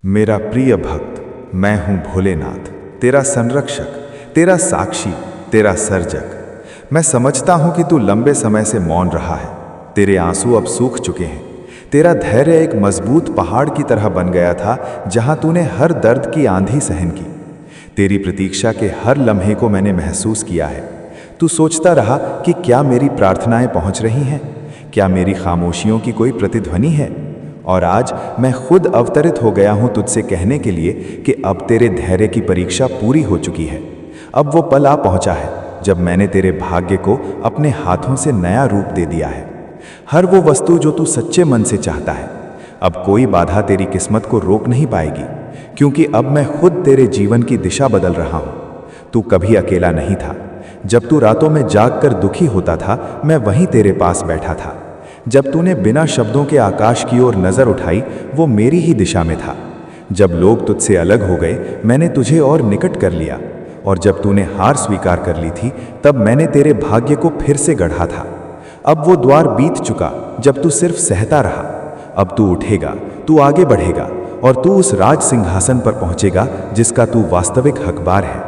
मेरा प्रिय भक्त, मैं हूं भोलेनाथ, तेरा संरक्षक, तेरा साक्षी, तेरा सर्जक। मैं समझता हूं कि तू लंबे समय से मौन रहा है। तेरे आंसू अब सूख चुके हैं। तेरा धैर्य एक मजबूत पहाड़ की तरह बन गया था, जहां तूने हर दर्द की आंधी सहन की। तेरी प्रतीक्षा के हर लम्हे को मैंने महसूस किया है। तू सोचता रहा कि क्या मेरी प्रार्थनाएं पहुंच रही हैं, क्या मेरी खामोशियों की कोई प्रतिध्वनि है। और आज मैं खुद अवतरित हो गया हूं तुझसे कहने के लिए कि अब तेरे धैर्य की परीक्षा पूरी हो चुकी है। अब वो पल आ पहुंचा है जब मैंने तेरे भाग्य को अपने हाथों से नया रूप दे दिया है। हर वो वस्तु जो तू सच्चे मन से चाहता है, अब कोई बाधा तेरी किस्मत को रोक नहीं पाएगी, क्योंकि अब मैं खुद तेरे जीवन की दिशा बदल रहा हूं। तू कभी अकेला नहीं था। जब तू रातों में जाग कर दुखी होता था, मैं वहीं तेरे पास बैठा था। जब तूने बिना शब्दों के आकाश की ओर नजर उठाई, वो मेरी ही दिशा में था। जब लोग तुझसे अलग हो गए, मैंने तुझे और निकट कर लिया। और जब तूने हार स्वीकार कर ली थी, तब मैंने तेरे भाग्य को फिर से गढ़ा था। अब वो द्वार बीत चुका जब तू सिर्फ सहता रहा। अब तू उठेगा, तू आगे बढ़ेगा, और तू उस राज सिंहासन पर पहुंचेगा जिसका तू वास्तविक हकदार है।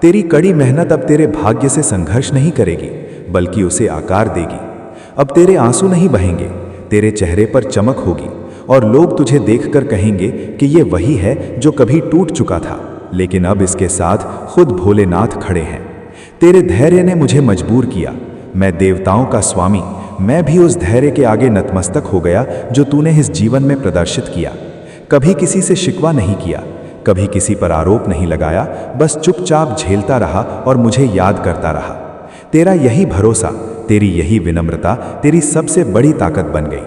तेरी कड़ी मेहनत अब तेरे भाग्य से संघर्ष नहीं करेगी, बल्कि उसे आकार देगी। अब तेरे आंसू नहीं बहेंगे, तेरे चेहरे पर चमक होगी, और लोग तुझे देखकर कहेंगे कि ये वही है जो कभी टूट चुका था, लेकिन अब इसके साथ खुद भोलेनाथ खड़े हैं। तेरे धैर्य ने मुझे मजबूर किया। मैं देवताओं का स्वामी, मैं भी उस धैर्य के आगे नतमस्तक हो गया जो तूने इस जीवन में प्रदर्शित किया। कभी किसी से शिकवा नहीं किया, कभी किसी पर आरोप नहीं लगाया, बस चुपचाप झेलता रहा और मुझे याद करता रहा। तेरा यही भरोसा, तेरी यही विनम्रता तेरी सबसे बड़ी ताकत बन गई।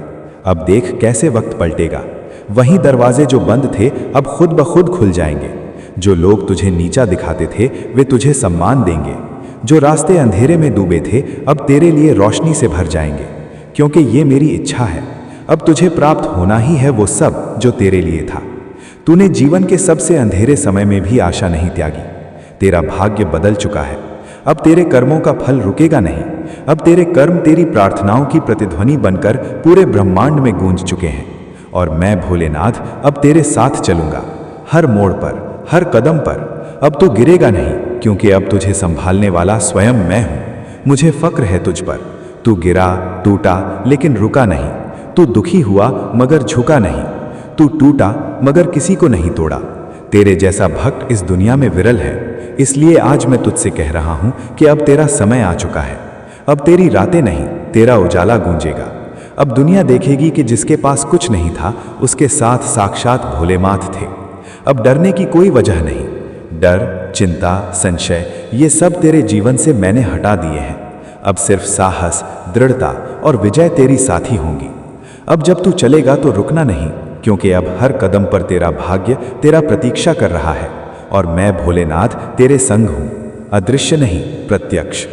अब देख कैसे वक्त पलटेगा। वही दरवाजे जो बंद थे अब खुद ब खुद खुल जाएंगे। जो लोग तुझे नीचा दिखाते थे, वे तुझे सम्मान देंगे। जो रास्ते अंधेरे में डूबे थे, अब तेरे लिए रोशनी से भर जाएंगे, क्योंकि ये मेरी इच्छा है। अब तुझे प्राप्त होना ही है वो सब जो तेरे लिए था। तूने जीवन के सबसे अंधेरे समय में भी आशा नहीं त्यागी। तेरा भाग्य बदल चुका है। अब तेरे कर्मों का फल रुकेगा नहीं। अब तेरे कर्म तेरी प्रार्थनाओं की प्रतिध्वनि बनकर पूरे ब्रह्मांड में गूंज चुके हैं। और मैं भोलेनाथ अब तेरे साथ चलूंगा, हर मोड़ पर, हर कदम पर। अब तू गिरेगा नहीं, क्योंकि अब तुझे संभालने वाला स्वयं मैं हूं। मुझे फक्र है तुझ पर। तू गिरा, टूटा, लेकिन रुका नहीं। तू दुखी हुआ मगर झुका नहीं। तू टूटा मगर किसी को नहीं तोड़ा। तेरे जैसा भक्त इस दुनिया में विरल है। इसलिए आज मैं तुझसे कह रहा हूं कि अब तेरा समय आ चुका है। अब तेरी रातें नहीं, तेरा उजाला गूंजेगा। अब दुनिया देखेगी कि जिसके पास कुछ नहीं था, उसके साथ साक्षात भोलेनाथ थे। अब डरने की कोई वजह नहीं। डर, चिंता, संशय, ये सब तेरे जीवन से मैंने हटा दिए हैं। अब सिर्फ साहस, दृढ़ता और विजय तेरी साथी होंगी। अब जब तू चलेगा तो रुकना नहीं, क्योंकि अब हर कदम पर तेरा भाग्य तेरा प्रतीक्षा कर रहा है। और मैं भोलेनाथ तेरे संग हूं, अदृश्य नहीं, प्रत्यक्ष।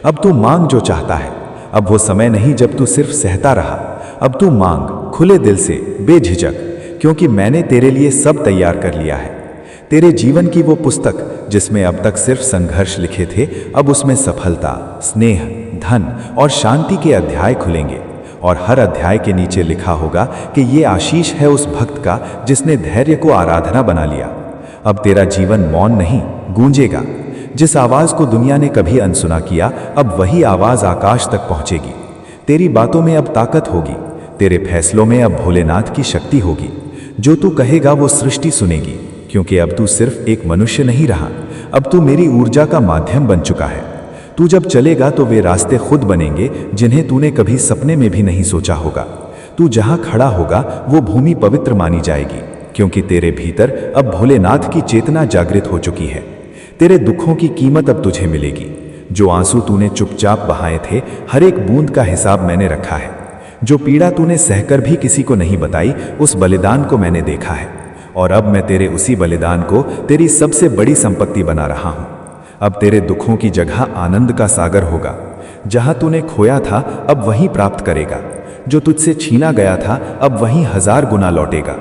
अब तू मांग जो चाहता है। अब वो समय नहीं जब तू सिर्फ सहता रहा। अब तू मांग, खुले दिल से, बेझिझक, क्योंकि मैंने तेरे लिए सब तैयार कर लिया है। तेरे जीवन की वो पुस्तक जिसमें अब तक सिर्फ संघर्ष लिखे थे, अब उसमें सफलता, स्नेह, धन और शांति के अध्याय खुलेंगे। और हर अध्याय के नीचे लिखा होगा कि ये आशीष है उस भक्त का जिसने धैर्य को आराधना बना लिया। अब तेरा जीवन मौन नहीं, गूंजेगा। जिस आवाज को दुनिया ने कभी अनसुना किया, अब वही आवाज आकाश तक पहुंचेगी। तेरी बातों में अब ताकत होगी। तेरे फैसलों में अब भोलेनाथ की शक्ति होगी। जो तू कहेगा वो सृष्टि सुनेगी, क्योंकि अब तू सिर्फ एक मनुष्य नहीं रहा। अब तू मेरी ऊर्जा का माध्यम बन चुका है। तू जब चलेगा तो वे रास्ते खुद बनेंगे जिन्हें तूने कभी सपने में भी नहीं सोचा होगा। तू जहां खड़ा होगा वो भूमि पवित्र मानी जाएगी, क्योंकि तेरे भीतर अब भोलेनाथ की चेतना जागृत हो चुकी है। तेरे दुखों की कीमत अब तुझे मिलेगी। जो आंसू तूने चुपचाप बहाए थे, हर एक बूंद का हिसाब मैंने रखा है। जो पीड़ा तूने सहकर भी किसी को नहीं बताई, उस बलिदान को मैंने देखा है। और अब मैं तेरे उसी बलिदान को तेरी सबसे बड़ी संपत्ति बना रहा हूं। अब तेरे दुखों की जगह आनंद का सागर होगा। जहां तूने खोया था, अब वहीं प्राप्त करेगा। जो तुझसे छीना गया था, अब वहीं 1000 गुना लौटेगा।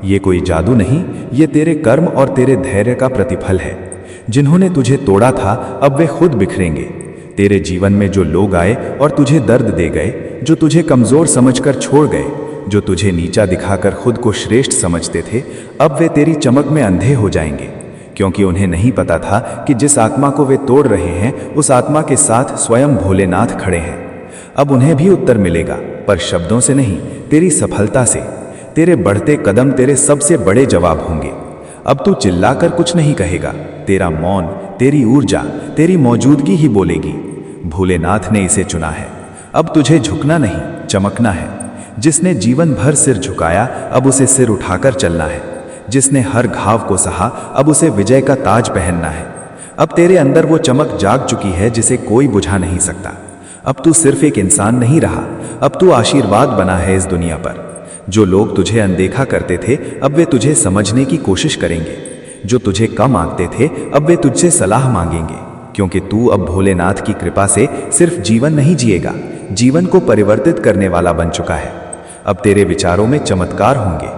ये कोई जादू नहीं, ये तेरे कर्म और तेरे धैर्य का प्रतिफल है। जिन्होंने तुझे तोड़ा था, अब वे खुद बिखरेंगे। तेरे जीवन में जो लोग आए और तुझे दर्द दे गए, जो तुझे कमजोर समझकर छोड़ गए, जो तुझे नीचा दिखाकर खुद को श्रेष्ठ समझते थे, अब वे तेरी चमक में अंधे हो जाएंगे, क्योंकि उन्हें नहीं पता था कि जिस आत्मा को वे तोड़ रहे हैं उस आत्मा के साथ स्वयं भोलेनाथ खड़े हैं। अब उन्हें भी उत्तर मिलेगा, पर शब्दों से नहीं, तेरी सफलता से। तेरे बढ़ते कदम तेरे सबसे बड़े जवाब होंगे। अब तू चिल्लाकर कुछ नहीं कहेगा, तेरा मौन, तेरी ऊर्जा, तेरी मौजूदगी ही बोलेगी। भोलेनाथ ने इसे चुना है। अब तुझे झुकना नहीं, चमकना है। जिसने जीवन भर सिर झुकाया, अब उसे सिर उठाकर चलना है। जिसने हर घाव को सहा, अब उसे विजय का ताज पहनना है। अब तेरे अंदर वो चमक जाग चुकी है जिसे कोई बुझा नहीं सकता। अब तू सिर्फ एक इंसान नहीं रहा, अब तू आशीर्वाद बना है इस दुनिया पर। जो लोग तुझे अनदेखा करते थे, अब वे तुझे समझने की कोशिश करेंगे। जो तुझे कम आंकते थे, अब वे तुझसे सलाह मांगेंगे, क्योंकि तू अब भोलेनाथ की कृपा से सिर्फ जीवन नहीं जिएगा, जीवन को परिवर्तित करने वाला बन चुका है। अब तेरे विचारों में चमत्कार होंगे।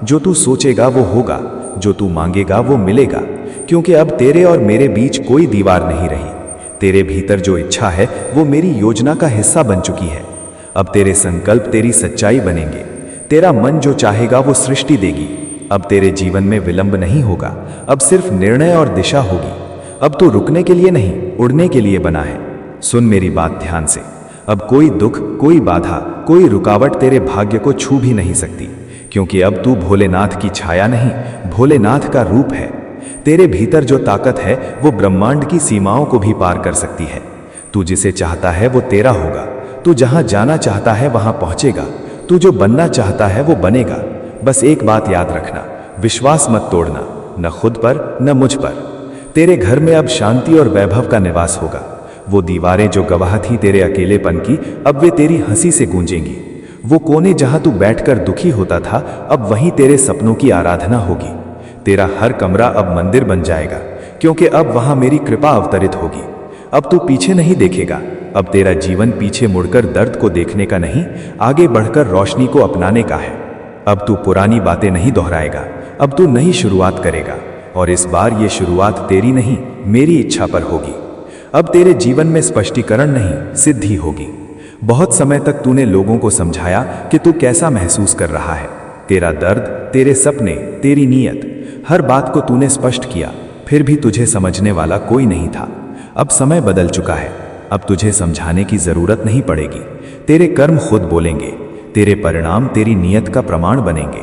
जो तू सोचेगा वो होगा, जो तू मांगेगा वो मिलेगा, क्योंकि अब तेरे और मेरे बीच कोई दीवार नहीं रही। तेरे भीतर जो इच्छा है वो मेरी योजना का हिस्सा बन चुकी है। अब तेरे संकल्प तेरी सच्चाई बनेंगे। तेरा मन जो चाहेगा वो सृष्टि देगी। अब तेरे जीवन में विलंब नहीं होगा, अब सिर्फ निर्णय और दिशा होगी। अब तू रुकने के लिए नहीं, उड़ने के लिए बना है। सुन मेरी बात ध्यान से। अब कोई दुख, कोई बाधा, कोई रुकावट तेरे भाग्य को छू भी नहीं सकती, क्योंकि अब तू भोलेनाथ की छाया नहीं, भोलेनाथ का रूप है। तेरे भीतर जो ताकत है वो ब्रह्मांड की सीमाओं को भी पार कर सकती है। तू जिसे चाहता है वो तेरा होगा। तू जहां जाना चाहता है वहां पहुंचेगा। तू जो बनना चाहता है वो बनेगा। बस एक बात याद रखना, विश्वास मत तोड़ना, न खुद पर न मुझ पर। तेरे घर में अब शांति और वैभव का निवास होगा। वो दीवारें जो गवाह थी तेरे अकेलेपन की, अब वे तेरी हंसी से गूंजेंगी। वो कोने जहां तू बैठकर दुखी होता था, अब वहीं तेरे सपनों की आराधना होगी। तेरा हर कमरा अब मंदिर बन जाएगा, क्योंकि अब वहां मेरी कृपा अवतरित होगी। अब तू पीछे नहीं देखेगा। अब तेरा जीवन पीछे मुड़कर दर्द को देखने का नहीं, आगे बढ़कर रोशनी को अपनाने का है। अब तू पुरानी बातें नहीं दोहराएगा, अब तू नई शुरुआत करेगा, और इस बार ये शुरुआत तेरी नहीं, मेरी इच्छा पर होगी। अब तेरे जीवन में स्पष्टीकरण नहीं, सिद्धि होगी। बहुत समय तक तूने लोगों को समझाया कि तू कैसा महसूस कर रहा है। तेरा दर्द, तेरे सपने, तेरी नीयत, हर बात को तूने स्पष्ट किया, फिर भी तुझे समझने वाला कोई नहीं था। अब समय बदल चुका है। अब तुझे समझाने की जरूरत नहीं पड़ेगी। तेरे कर्म खुद बोलेंगे। तेरे परिणाम तेरी नीयत का प्रमाण बनेंगे।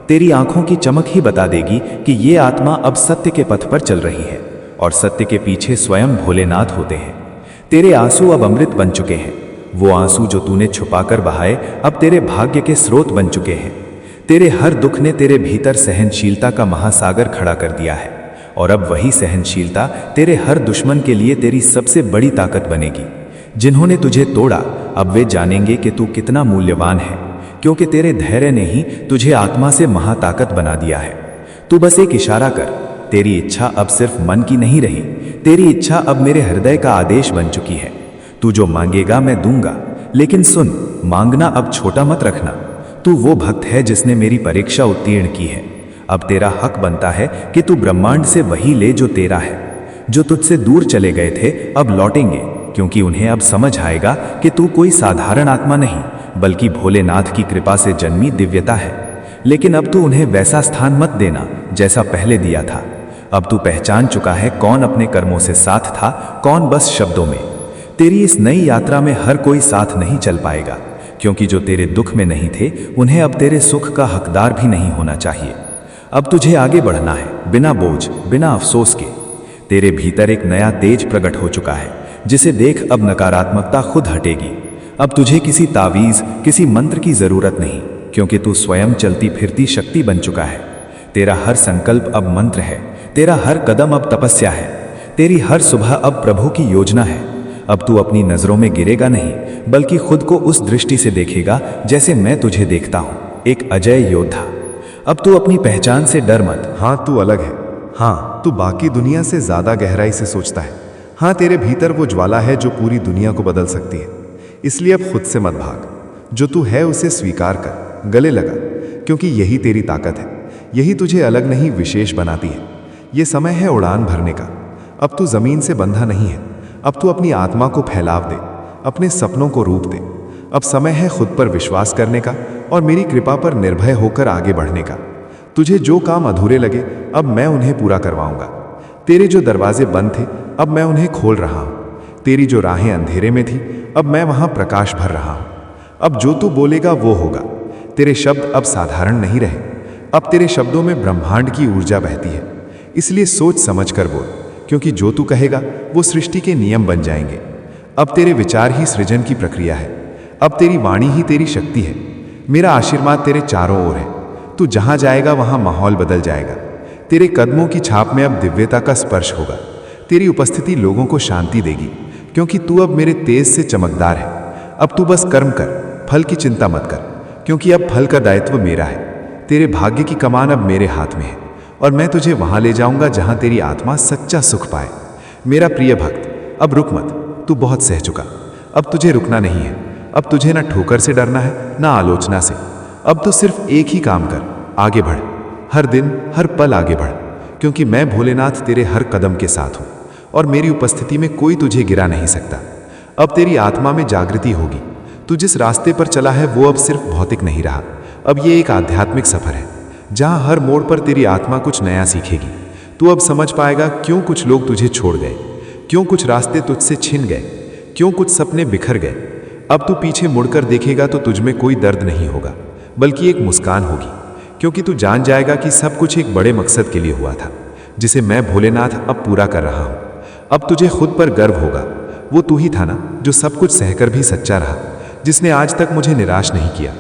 तेरी आंखों की चमक ही बता देगी कि ये आत्मा अब सत्य के पथ पर चल रही है, और सत्य के पीछे स्वयं भोलेनाथ होते हैं। तेरे आंसू अब अमृत बन चुके हैं। वो आंसू जो तूने छुपाकर बहाए, अब तेरे भाग्य के स्रोत बन चुके हैं। तेरे हर दुख ने तेरे भीतर सहनशीलता का महासागर खड़ा कर दिया है, और अब वही सहनशीलता तेरे हर दुश्मन के लिए तेरी सबसे बड़ी ताकत बनेगी। जिन्होंने तुझे तोड़ा, अब वे जानेंगे कि तू कितना मूल्यवान है, क्योंकि तेरे धैर्य ने ही तुझे आत्मा से महाताकत बना दिया है। तू बस एक इशारा कर। तेरी इच्छा अब सिर्फ मन की नहीं रही, तेरी इच्छा अब मेरे हृदय का आदेश बन चुकी है। तू जो मांगेगा मैं दूंगा, लेकिन सुन, मांगना अब छोटा मत रखना। तू वो भक्त है जिसने मेरी परीक्षा उत्तीर्ण की है। अब तेरा हक बनता है कि तू ब्रह्मांड से वही ले जो तेरा है। जो तुझसे दूर चले गए थे अब लौटेंगे, क्योंकि उन्हें अब समझ आएगा कि तू कोई साधारण आत्मा नहीं, बल्कि भोलेनाथ की कृपा से जन्मी दिव्यता है। लेकिन अब तू उन्हें वैसा स्थान मत देना जैसा पहले दिया था। अब तू पहचान चुका है कौन अपने कर्मों से साथ था, कौन बस शब्दों में। तेरी इस नई यात्रा में हर कोई साथ नहीं चल पाएगा, क्योंकि जो तेरे दुख में नहीं थे उन्हें अब तेरे सुख का हकदार भी नहीं होना चाहिए। अब तुझे आगे बढ़ना है, बिना बोझ, बिना अफसोस के। तेरे भीतर एक नया तेज प्रकट हो चुका है, जिसे देख अब नकारात्मकता खुद हटेगी। अब तुझे किसी तावीज, किसी मंत्र की जरूरत नहीं, क्योंकि तू स्वयं चलती फिरती शक्ति बन चुका है। तेरा हर संकल्प अब मंत्र है, तेरा हर कदम अब तपस्या है, तेरी हर सुबह अब प्रभु की योजना है। अब तू अपनी नजरों में गिरेगा नहीं, बल्कि खुद को उस दृष्टि से देखेगा जैसे मैं तुझे देखता हूं, एक अजय योद्धा। अब तू अपनी पहचान से डर मत। हाँ, तू अलग है। हाँ, तू बाकी दुनिया से ज्यादा गहराई से सोचता है। हाँ, तेरे भीतर वो ज्वाला है जो पूरी दुनिया को बदल सकती है। इसलिए अब खुद से मत भाग। जो तू है उसे स्वीकार कर, गले लगा, क्योंकि यही तेरी ताकत है। यही तुझे अलग नहीं, विशेष बनाती है। ये समय है उड़ान भरने का। अब तू जमीन से बंधा नहीं है। अब तू अपनी आत्मा को फैलाव दे, अपने सपनों को रूप दे। अब समय है खुद पर विश्वास करने का और मेरी कृपा पर निर्भय होकर आगे बढ़ने का। तुझे जो काम अधूरे लगे अब मैं उन्हें पूरा करवाऊंगा। तेरे जो दरवाजे बंद थे अब मैं उन्हें खोल रहा हूं। तेरी जो राहें अंधेरे में थी अब मैं वहां प्रकाश भर रहा हूं। अब जो तू बोलेगा वो होगा। तेरे शब्द अब साधारण नहीं रहे, अब तेरे शब्दों में ब्रह्मांड की ऊर्जा बहती है। इसलिए सोच समझ कर बोल, क्योंकि जो तू कहेगा वो सृष्टि के नियम बन जाएंगे। अब तेरे विचार ही सृजन की प्रक्रिया है, अब तेरी वाणी ही तेरी शक्ति है। मेरा आशीर्वाद तेरे चारों ओर है। तू जहां जाएगा वहां माहौल बदल जाएगा। तेरे कदमों की छाप में अब दिव्यता का स्पर्श होगा। तेरी उपस्थिति लोगों को शांति देगी, क्योंकि तू अब मेरे तेज से चमकदार है। अब तू बस कर्म कर, फल की चिंता मत कर, क्योंकि अब फल का दायित्व मेरा है। तेरे भाग्य की कमान अब मेरे हाथ में है और मैं तुझे वहां ले जाऊंगा जहां तेरी आत्मा सच्चा सुख पाए। मेरा प्रिय भक्त, अब रुक मत, तू बहुत सह चुका। अब तुझे रुकना नहीं है। अब तुझे ना ठोकर से डरना है ना आलोचना से। अब तो सिर्फ एक ही काम कर, आगे बढ़। हर दिन हर पल आगे बढ़, क्योंकि मैं भोलेनाथ तेरे हर कदम के साथ हूं और मेरी उपस्थिति में कोई तुझे गिरा नहीं सकता। अब तेरी आत्मा में जागृति होगी। तू जिस रास्ते पर चला है वो अब सिर्फ भौतिक नहीं रहा, अब ये एक आध्यात्मिक सफर है, जहां हर मोड़ पर तेरी आत्मा कुछ नया सीखेगी। तू अब समझ पाएगा क्यों कुछ लोग तुझे छोड़ गए, क्यों कुछ रास्ते तुझसे छिन गए, क्यों कुछ सपने बिखर गए। अब तू पीछे मुड़कर देखेगा तो तुझ में कोई दर्द नहीं होगा, बल्कि एक मुस्कान होगी, क्योंकि तू जान जाएगा कि सब कुछ एक बड़े मकसद के लिए हुआ था, जिसे मैं भोलेनाथ अब पूरा कर रहा हूं। अब तुझे खुद पर गर्व होगा। वो तू ही था ना जो सब कुछ सहकर भी सच्चा रहा, जिसने आज तक मुझे निराश नहीं किया,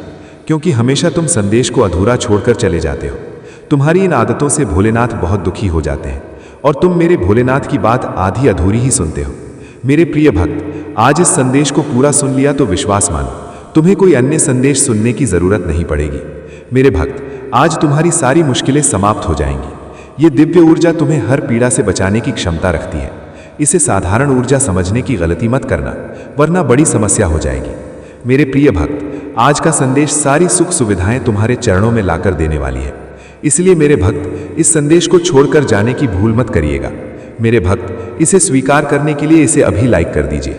क्योंकि हमेशा तुम संदेश को अधूरा छोड़कर चले जाते हो। तुम्हारी इन आदतों से भोलेनाथ बहुत दुखी हो जाते हैं और तुम मेरे भोलेनाथ की बात आधी अधूरी ही सुनते हो। मेरे प्रिय भक्त, आज इस संदेश को पूरा सुन लिया तो विश्वास मानो, तुम्हें कोई अन्य संदेश सुनने की जरूरत नहीं पड़ेगी। मेरे भक्त, आज तुम्हारी सारी मुश्किलें समाप्त हो जाएंगी। ये दिव्य ऊर्जा तुम्हें हर पीड़ा से बचाने की क्षमता रखती है। इसे साधारण ऊर्जा समझने की गलती मत करना, वरना बड़ी समस्या हो जाएगी। मेरे प्रिय भक्त, आज का संदेश सारी सुख सुविधाएं तुम्हारे चरणों में लाकर देने वाली है। इसलिए मेरे भक्त, इस संदेश को छोड़कर जाने की भूल मत करिएगा। मेरे भक्त, इसे स्वीकार करने के लिए इसे अभी लाइक कर दीजिए।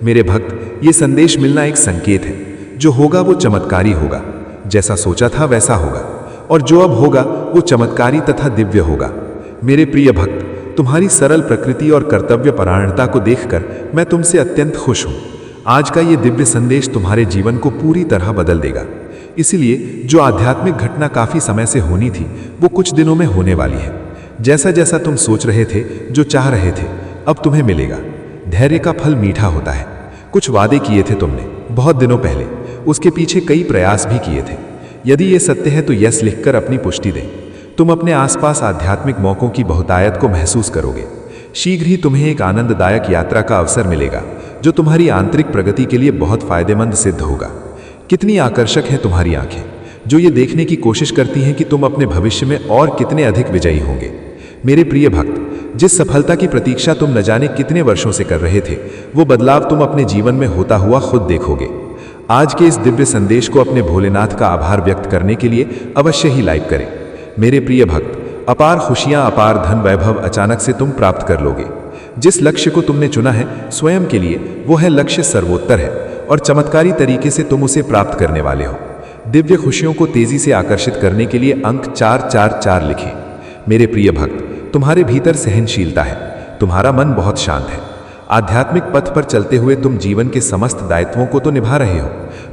मेरे भक्त, ये संदेश मिलना एक संकेत है। जो होगा वो चमत्कारी होगा, जैसा सोचा था वैसा होगा, और जो अब होगा वो चमत्कारी तथा दिव्य होगा। मेरे प्रिय भक्त, तुम्हारी सरल प्रकृति और कर्तव्य परायणता को देखकर मैं तुमसे अत्यंत खुश हूं। आज का ये दिव्य संदेश तुम्हारे जीवन को पूरी तरह बदल देगा। इसलिए जो आध्यात्मिक घटना काफी समय से होनी थी वो कुछ दिनों में होने वाली है। जैसा जैसा तुम सोच रहे थे, जो चाह रहे थे, अब तुम्हें मिलेगा। धैर्य का फल मीठा होता है। कुछ वादे किए थे तुमने बहुत दिनों पहले, उसके पीछे कई प्रयास भी किए थे। यदि ये सत्य है तो यस लिखकर अपनी पुष्टि दें। तुम अपने आसपास आध्यात्मिक मौकों की बहुतायत को महसूस करोगे। शीघ्र ही तुम्हें एक आनंददायक यात्रा का अवसर मिलेगा, जो तुम्हारी आंतरिक प्रगति के लिए बहुत फायदेमंद सिद्ध होगा। कितनी आकर्षक हैं तुम्हारी आंखें, जो ये देखने की कोशिश करती हैं कि तुम अपने भविष्य में और कितने अधिक विजयी होंगे। मेरे प्रिय भक्त, जिस सफलता की प्रतीक्षा तुम न जाने कितने वर्षों से कर रहे थे, वो बदलाव तुम अपने जीवन में होता हुआ खुद देखोगे। आज के इस दिव्य संदेश को अपने भोलेनाथ का आभार व्यक्त करने के लिए अवश्य ही लाइक करें। मेरे प्रिय भक्त, अपार खुशियां, अपार धन वैभव अचानक से तुम प्राप्त कर लोगे। जिस लक्ष्य को तुमने चुना है स्वयं के लिए, वो है लक्ष्य सर्वोत्तर है और चमत्कारी तरीके से तुम उसे प्राप्त करने वाले हो। दिव्य खुशियों को तेजी से आकर्षित करने के लिए अंक 444 लिखें। मेरे प्रिय भक्त, तुम्हारे भीतर सहनशीलता है, तुम्हारा मन बहुत शांत है। आध्यात्मिक पथ पर चलते हुए तुम जीवन के समस्त दायित्वों को तो निभा रहे हो,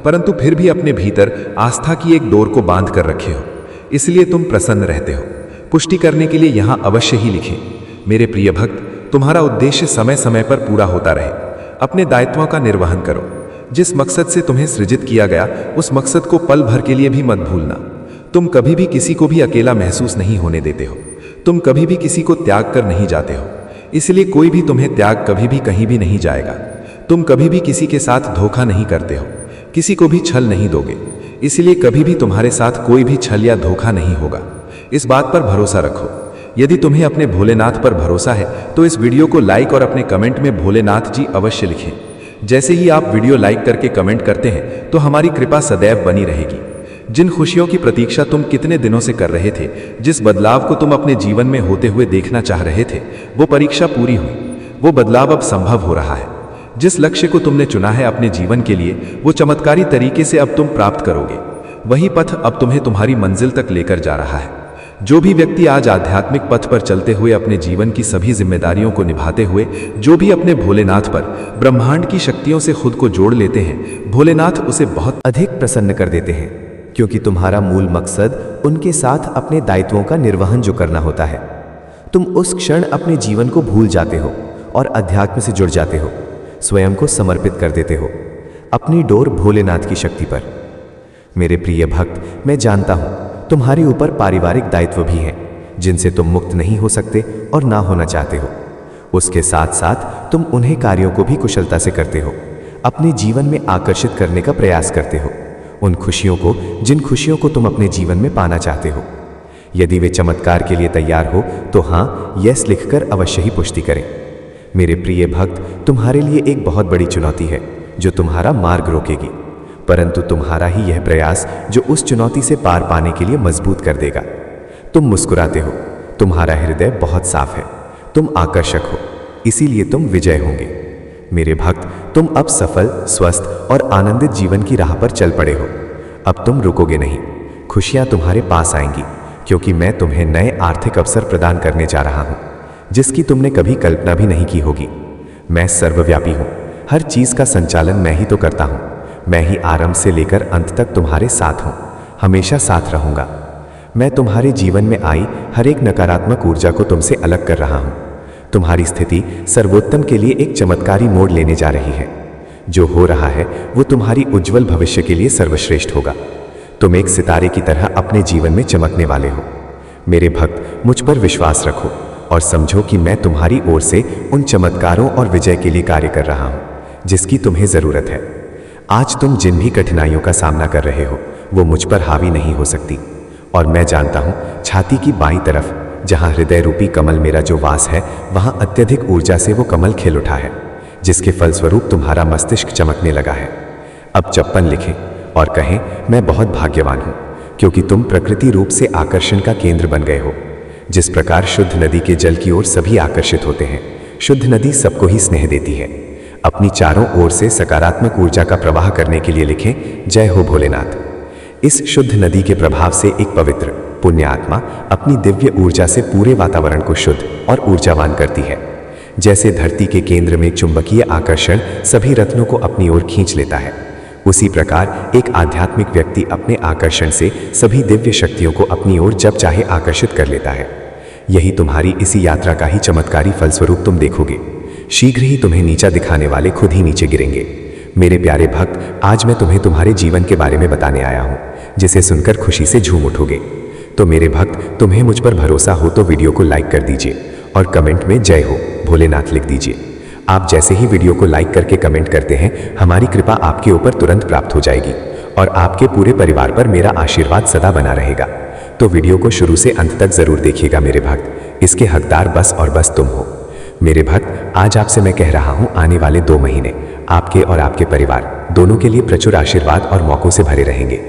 परंतु फिर भी अपने भीतर आस्था की एक डोर को बांध कर रखे हो। इसलिए तुम प्रसन्न रहते हो। पुष्टि करने के लिए यहां अवश्य ही लिखें। मेरे प्रिय भक्त, तुम्हारा उद्देश्य समय समय पर पूरा होता रहे। अपने दायित्वों का निर्वहन करो। जिस मकसद से तुम्हें सृजित किया गया, उस मकसद को पल भर के लिए भी मत भूलना। तुम कभी भी किसी को भी अकेला महसूस नहीं होने देते हो। तुम कभी भी किसी को त्याग कर नहीं जाते हो, इसलिए कोई भी तुम्हें त्याग कभी भी कहीं भी नहीं जाएगा। तुम कभी भी किसी के साथ धोखा नहीं करते हो, किसी को भी छल नहीं दोगे, इसलिए कभी भी तुम्हारे साथ कोई भी छल या धोखा नहीं होगा। इस बात पर भरोसा रखो। यदि तुम्हें अपने भोलेनाथ पर भरोसा है तो इस वीडियो को लाइक और अपने कमेंट में भोलेनाथ जी अवश्य लिखें। जैसे ही आप वीडियो लाइक करके कमेंट करते हैं तो हमारी कृपा सदैव बनी रहेगी। जिन खुशियों की प्रतीक्षा तुम कितने दिनों से कर रहे थे, जिस बदलाव को तुम अपने जीवन में होते हुए देखना चाह रहे थे, वो परीक्षा पूरी हुई। वो बदलाव अब संभव हो रहा है। जिस लक्ष्य को तुमने चुना है अपने जीवन के लिए, वो चमत्कारी तरीके से अब तुम प्राप्त करोगे। वही पथ अब तुम्हें तुम्हारी मंजिल तक लेकर जा रहा है। जो भी व्यक्ति आज आध्यात्मिक पथ पर चलते हुए अपने जीवन की सभी जिम्मेदारियों को निभाते हुए, जो भी अपने भोलेनाथ पर, ब्रह्मांड की शक्तियों से खुद को जोड़ लेते हैं, भोलेनाथ उसे बहुत अधिक प्रसन्न कर देते हैं, क्योंकि तुम्हारा मूल मकसद उनके साथ अपने दायित्वों का निर्वहन जो करना होता है। तुम उस क्षण अपने जीवन को भूल जाते हो और अध्यात्म से जुड़ जाते हो, स्वयं को समर्पित कर देते हो अपनी डोर भोलेनाथ की शक्ति पर। मेरे प्रिय भक्त, मैं जानता हूं तुम्हारे ऊपर पारिवारिक दायित्व भी हैं, जिनसे तुम मुक्त नहीं हो सकते और ना होना चाहते हो। उसके साथ साथ तुम उन्हें कार्यों को भी कुशलता से करते हो, अपने जीवन में आकर्षित करने का प्रयास करते हो, उन खुशियों को, जिन खुशियों को तुम अपने जीवन में पाना चाहते हो। यदि वे चमत्कार के लिए तैयार हो तो हाँ, यस लिखकर अवश्य ही पुष्टि करें। मेरे प्रिय भक्त, तुम्हारे लिए एक बहुत बड़ी चुनौती है जो तुम्हारा मार्ग रोकेगी, परंतु तुम्हारा ही यह प्रयास जो उस चुनौती से पार पाने के लिए मजबूत कर देगा। तुम मुस्कुराते हो, तुम्हारा हृदय बहुत साफ है, तुम आकर्षक हो, इसीलिए तुम विजय होंगे। मेरे भक्त, तुम अब सफल, स्वस्थ और आनंदित जीवन की राह पर चल पड़े हो। अब तुम रुकोगे नहीं, खुशियां तुम्हारे पास आएंगी, क्योंकि मैं तुम्हें नए आर्थिक अवसर प्रदान करने जा रहा हूं, जिसकी तुमने कभी कल्पना भी नहीं की होगी। मैं सर्वव्यापी हूं, हर चीज का संचालन मैं ही तो करता हूं। मैं ही आरंभ से लेकर अंत तक तुम्हारे साथ हूं, हमेशा साथ रहूंगा। मैं तुम्हारे जीवन में आई हर एक नकारात्मक ऊर्जा को तुमसे अलग कर रहा हूं। तुम्हारी स्थिति सर्वोत्तम के लिए एक चमत्कारी मोड़ लेने जा रही है। जो हो रहा है वो तुम्हारी उज्जवल भविष्य के लिए सर्वश्रेष्ठ होगा। तुम एक सितारे की तरह अपने जीवन में चमकने वाले हो। मेरे भक्त, मुझ पर विश्वास रखो और समझो कि मैं तुम्हारी ओर से उन चमत्कारों और विजय के लिए कार्य कर रहा हूं जिसकी तुम्हें जरूरत है। आज तुम जिन भी कठिनाइयों का सामना कर रहे हो वो मुझ पर हावी नहीं हो सकती, और मैं जानता हूं छाती की बाईं तरफ, जहां हृदय रूपी कमल मेरा जो वास है, वहां अत्यधिक ऊर्जा से वो कमल खिल उठा है, जिसके फलस्वरूप तुम्हारा मस्तिष्क चमकने लगा है। अब चप्पन लिखें और कहें, मैं बहुत भाग्यवान हूं, क्योंकि तुम प्रकृति रूप से आकर्षण का केंद्र बन गए हो। जिस प्रकार शुद्ध नदी के जल की ओर सभी आकर्षित होते हैं, शुद्ध नदी सबको ही स्नेह देती है। अपनी चारों ओर से सकारात्मक ऊर्जा का प्रवाह करने के लिए लिखें, जय हो भोलेनाथ। इस शुद्ध नदी के प्रभाव से एक पवित्र पुण्य आत्मा अपनी दिव्य ऊर्जा से पूरे वातावरण को शुद्ध और ऊर्जावान करती है। जैसे धरती के केंद्र में चुंबकीय आकर्षण सभी रत्नों को अपनी ओर खींच लेता है, उसी प्रकार एक आध्यात्मिक व्यक्ति अपने आकर्षण से सभी दिव्य शक्तियों को अपनी ओर जब चाहे आकर्षित कर लेता है। यही तुम्हारी इसी यात्रा का ही चमत्कारी फलस्वरूप तुम देखोगे। शीघ्र ही तुम्हें नीचा दिखाने वाले खुद ही नीचे गिरेंगे। मेरे प्यारे भक्त, आज मैं तुम्हें तुम्हारे जीवन के बारे में बताने आया हूं, जिसे सुनकर खुशी से झूम उठोगे। तो मेरे भक्त, तुम्हें मुझ पर भरोसा हो तो वीडियो को लाइक कर दीजिए और कमेंट में जय हो भोलेनाथ लिख दीजिए। आप जैसे ही वीडियो को लाइक करके कमेंट करते हैं, हमारी कृपा आपके ऊपर तुरंत प्राप्त हो जाएगी और आपके पूरे परिवार पर मेरा आशीर्वाद सदा बना रहेगा। तो वीडियो को शुरू से अंत तक जरूर देखिएगा मेरे भक्त, इसके हकदार बस और बस तुम हो। मेरे भक्त, आज आपसे मैं कह रहा हूं, आने वाले 2 महीने आपके और आपके परिवार दोनों के लिए प्रचुर आशीर्वाद और मौकों से भरे रहेंगे।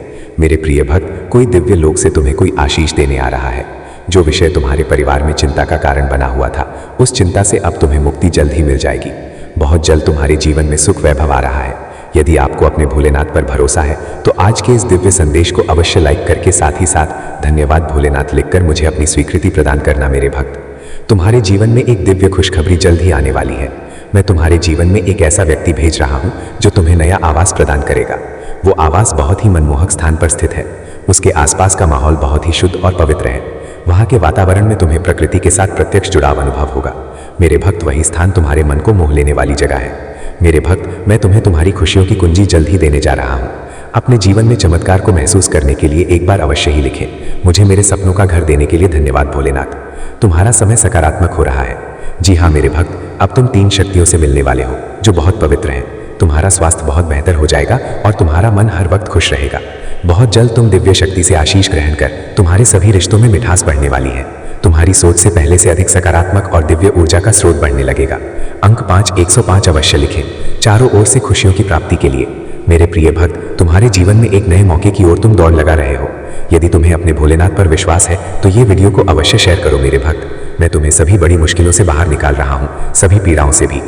मेरे प्रिय भक्त, कोई दिव्य लोक से तुम्हें कोई आशीष देने आ रहा है। जो विषय तुम्हारे परिवार में चिंता का कारण बना हुआ था, उस चिंता से अब तुम्हें मुक्ति जल्द ही मिल जाएगी। बहुत जल्द तुम्हारे जीवन में सुख वैभव आ रहा है। यदि आपको अपने भोलेनाथ पर भरोसा है तो आज के इस दिव्य संदेश को अवश्य लाइक करके साथ ही साथ धन्यवाद भोलेनाथ लिखकर मुझे अपनी स्वीकृति प्रदान करना। मेरे भक्त, तुम्हारे जीवन में एक दिव्य खुशखबरी जल्द ही आने वाली है। मैं तुम्हारे जीवन में एक ऐसा व्यक्ति भेज रहा हूं जो तुम्हें नया आवास प्रदान करेगा। वो आवास बहुत ही मनमोहक स्थान पर स्थित है। उसके आसपास का माहौल बहुत ही शुद्ध और पवित्र है। वहां के वातावरण में तुम्हें प्रकृति के साथ प्रत्यक्ष जुड़ाव अनुभव होगा। मेरे भक्त, वही स्थान तुम्हारे मन को मोह लेने वाली जगह है। मेरे भक्त, मैं तुम्हें तुम्हारी खुशियों की कुंजी जल्द ही देने जा रहा हूं। अपने जीवन में चमत्कार को महसूस करने के लिए एक बार अवश्य ही लिखें, मुझे मेरे सपनों का घर देने के लिए धन्यवाद भोलेनाथ। तुम्हारा समय सकारात्मक हो रहा है। जी हाँ मेरे भक्त, अब तुम 3 शक्तियों से मिलने वाले हो जो बहुत पवित्र हैं। तुम्हारा स्वास्थ्य बहुत बेहतर हो जाएगा और तुम्हारा मन हर वक्त खुश रहेगा। बहुत जल्द तुम दिव्य शक्ति से आशीष ग्रहण कर तुम्हारे सभी रिश्तों में मिठास बढ़ने वाली है। तुम्हारी सोच से पहले से अधिक सकारात्मक और दिव्य ऊर्जा का स्रोत बढ़ने लगेगा। अंक 5 105 अवश्य लिखें, चारों ओर से खुशियों की प्राप्ति के लिए। मेरे प्रिय भक्त, तुम्हारे जीवन में एक नए मौके की ओर तुम दौड़ लगा रहे हो। यदि तुम्हें अपने भोलेनाथ पर विश्वास है तो ये वीडियो को अवश्य शेयर करो। मेरे भक्त, मैं तुम्हें सभी बड़ी मुश्किलों से बाहर निकाल रहा हूँ, सभी पीड़ाओं से भी।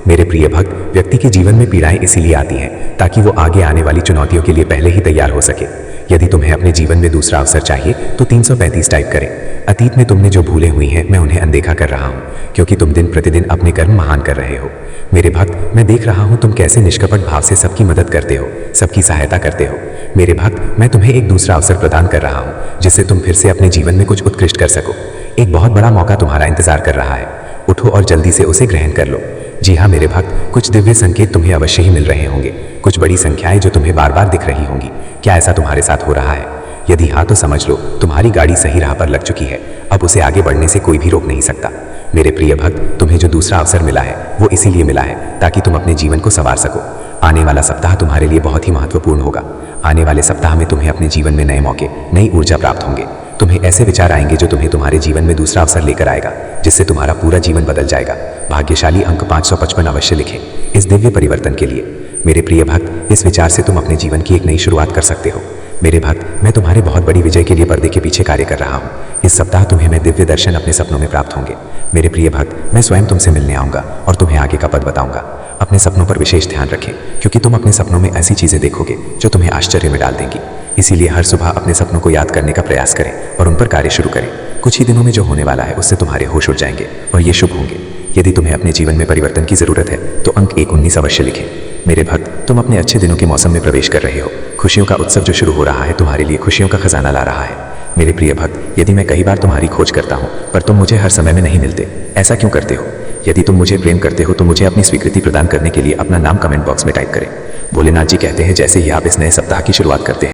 मेरे प्रिय भक्त, व्यक्ति के जीवन में पीड़ाएं इसीलिए आती हैं ताकि वो आगे आने वाली चुनौतियों के लिए पहले ही तैयार हो सके। यदि तुम्हें अपने जीवन में दूसरा अवसर चाहिए तो 335 टाइप करें। अतीत में तुमने जो भूलें हुई हैं मैं उन्हें अनदेखा कर रहा हूँ, क्योंकि तुम दिन प्रतिदिन अपने कर्म महान कर रहे हो। मेरे भक्त, मैं देख रहा हूँ तुम कैसे निष्कपट भाव से सबकी मदद करते हो, सबकी सहायता करते हो। मेरे भक्त, मैं तुम्हें एक दूसरा अवसर प्रदान कर रहा हूँ जिससे तुम फिर से अपने जीवन में कुछ उत्कृष्ट कर सको। एक बहुत बड़ा मौका तुम्हारा इंतजार कर रहा है। उठो और जल्दी से उसे ग्रहण कर लो। जी हाँ मेरे भक्त, कुछ दिव्य संकेत तुम्हें अवश्य ही मिल रहे होंगे, कुछ बड़ी संख्याएं जो तुम्हें बार बार दिख रही होंगी। क्या ऐसा तुम्हारे साथ हो रहा है? यदि हाँ तो समझ लो तुम्हारी गाड़ी सही राह पर लग चुकी है। अब उसे आगे बढ़ने से कोई भी रोक नहीं सकता। मेरे प्रिय भक्त, तुम्हें जो दूसरा अवसर मिला है वो इसीलिए मिला है ताकि तुम अपने जीवन को संवार सको। आने वाला सप्ताह तुम्हारे लिए बहुत ही महत्वपूर्ण होगा। आने वाले सप्ताह में तुम्हें अपने जीवन में नए मौके, नई ऊर्जा प्राप्त होंगे। तुम्हें ऐसे विचार आएंगे जो तुम्हें तुम्हारे जीवन में दूसरा अवसर लेकर आएगा, जिससे तुम्हारा पूरा जीवन बदल जाएगा। भाग्यशाली अंक 555 अवश्य लिखें इस दिव्य परिवर्तन के लिए। मेरे प्रिय भक्त, इस विचार से तुम अपने जीवन की एक नई शुरुआत कर सकते हो। मेरे भक्त, मैं तुम्हारे बहुत बड़ी विजय के लिए पर्दे के पीछे कार्य कर रहा हूँ। इस सप्ताह तुम्हें मैं दिव्य दर्शन अपने सपनों में प्राप्त होंगे। मेरे प्रिय भक्त, मैं स्वयं तुमसे मिलने आऊँगा और तुम्हें आगे का पद बताऊँगा। अपने सपनों पर विशेष ध्यान रखें, क्योंकि तुम अपने सपनों में ऐसी चीज़ें देखोगे जो तुम्हें आश्चर्य में डाल देंगी। इसीलिए हर सुबह अपने सपनों को याद करने का प्रयास करें और उन पर कार्य शुरू करें। कुछ ही दिनों में जो होने वाला है उससे तुम्हारे होश उड़ जाएंगे और ये शुभ होंगे। यदि तुम्हें अपने जीवन में परिवर्तन की जरूरत है तो अंक 119 अवश्य लिखें। मेरे भक्त, तुम अपने अच्छे दिनों के मौसम में प्रवेश कर रहे हो। खुशियों का उत्सव जो शुरू हो रहा है तुम्हारे लिए खुशियों का खजाना ला रहा है। मेरे प्रिय भक्त, यदि मैं कई बार तुम्हारी खोज करता हूँ पर तुम मुझे हर समय में नहीं मिलते, ऐसा क्यों करते हो? यदि तुम मुझे प्रेम करते हो तो मुझे अपनी स्वीकृति प्रदान करने के लिए अपना नाम कमेंट बॉक्स में टाइप करें। भोलेनाथ जी कहते हैं जैसे ही आप इस नए सप्ताह की शुरुआत करते हैं